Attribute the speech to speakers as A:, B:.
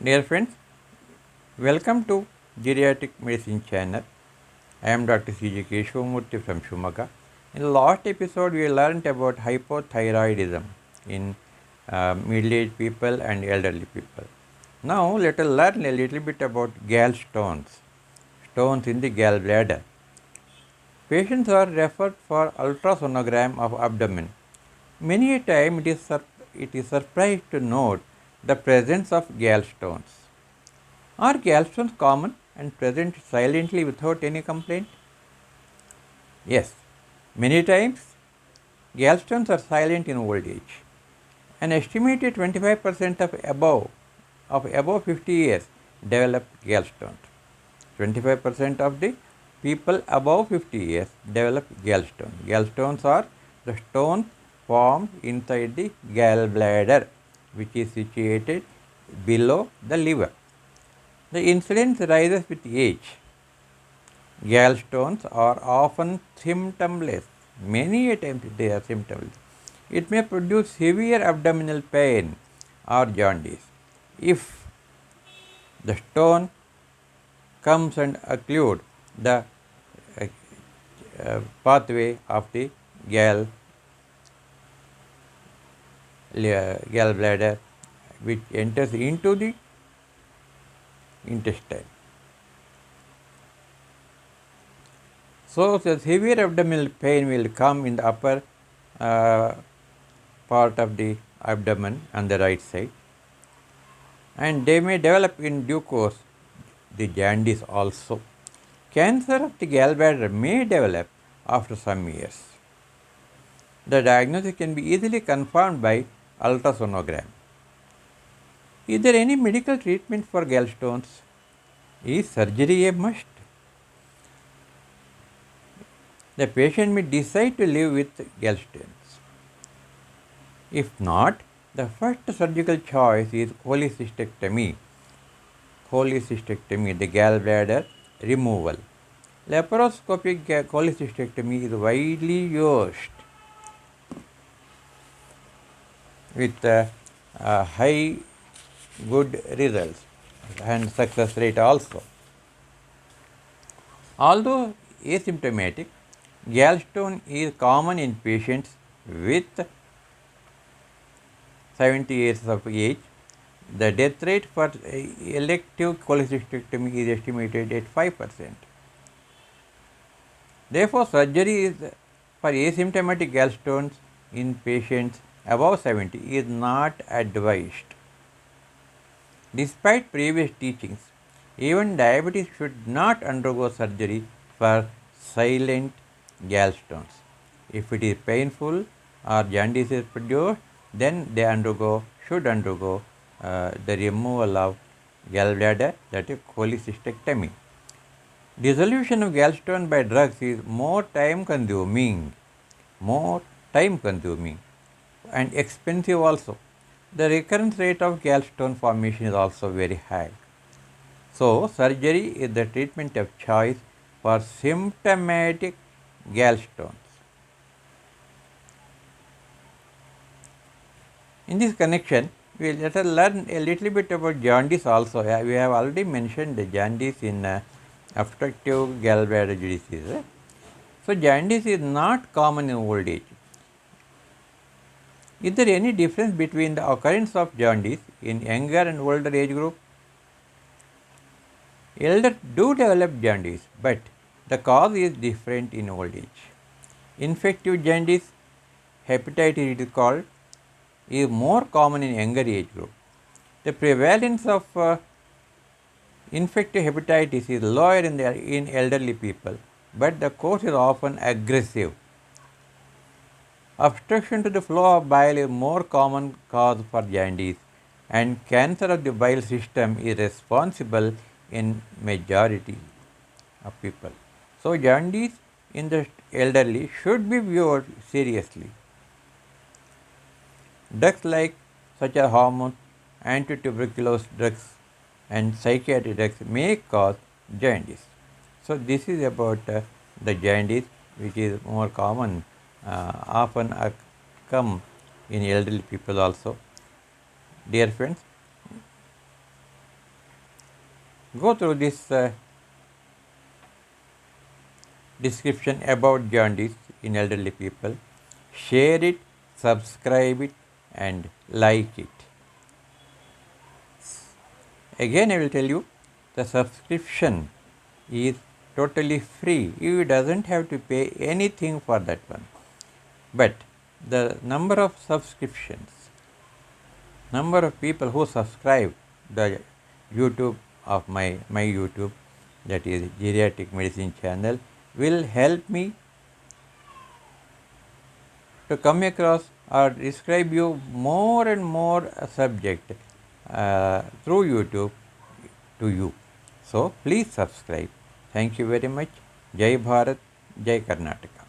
A: Dear friends, welcome to Geriatric Medicine channel. I am Dr. C.J. Keshwamurthy from Shumaga. In the last episode, we learned about hypothyroidism in middle-aged people and elderly people. Now, let us learn a little bit about gallstones, stones in the gallbladder. Patients are referred for ultrasonogram of abdomen. Many a time it is surprised to note the presence of gallstones. Are gallstones common and present silently without any complaint? Yes, many times gallstones are silent in old age. An estimated 25% of above 50 years develop gallstones. 25% of the people above 50 years develop gallstones. Gallstones are the stones formed inside the gallbladder, which is situated below the liver. The incidence rises with age. Gallstones are often symptomless. Many a times they are symptomless. It may produce severe abdominal pain or jaundice. If the stone comes and occlude the pathway of the gallbladder, which enters into the intestine. So, the severe abdominal pain will come in the upper part of the abdomen on the right side, and they may develop in due course the jaundice also. Cancer of the gallbladder may develop after some years. The diagnosis can be easily confirmed by ultrasonogram. Is there any medical treatment for gallstones? Is surgery a must? The patient may decide to live with gallstones. If not, the first surgical choice is cholecystectomy, the gallbladder removal. Laparoscopic cholecystectomy is widely used with high good results and success rate also. Although asymptomatic, gallstone is common in patients with 70 years of age. The death rate for elective cholecystectomy is estimated at 5%. Therefore, surgery for asymptomatic gallstones in patients above 70 is not advised. Despite previous teachings, even diabetes should not undergo surgery for silent gallstones. If it is painful or jaundice is produced, then they should undergo the removal of gallbladder, that is cholecystectomy. Dissolution of gallstone by drugs is more time consuming and expensive also. The recurrence rate of gallstone formation is also very high. So, surgery is the treatment of choice for symptomatic gallstones. In this connection, let us learn a little bit about jaundice also. We have already mentioned the jaundice in obstructive gallbladder disease. So, jaundice is not common in old age. Is there any difference between the occurrence of jaundice in younger and older age group? Elders do develop jaundice, but the cause is different in old age. Infective jaundice, hepatitis it is called, is more common in younger age group. The prevalence of infective hepatitis is lower in elderly people, but the course is often aggressive. Obstruction to the flow of bile is more common cause for jaundice, and cancer of the bile system is responsible in majority of people. So, jaundice in the elderly should be viewed seriously. Drugs such as hormones, anti-tuberculous drugs and psychiatric drugs may cause jaundice. So, this is about the jaundice, which is more common, often come in elderly people also. Dear friends, go through this description about jaundice in elderly people, share it, subscribe it, and like it. Again, I will tell you the subscription is totally free. You doesn't have to pay anything for that one. But the number of subscriptions, number of people who subscribe the YouTube of my YouTube, that is Geriatric Medicine channel, will help me to come across or describe you more and more subject through YouTube to you. So please subscribe. Thank you very much. Jai Bharat, Jai Karnataka.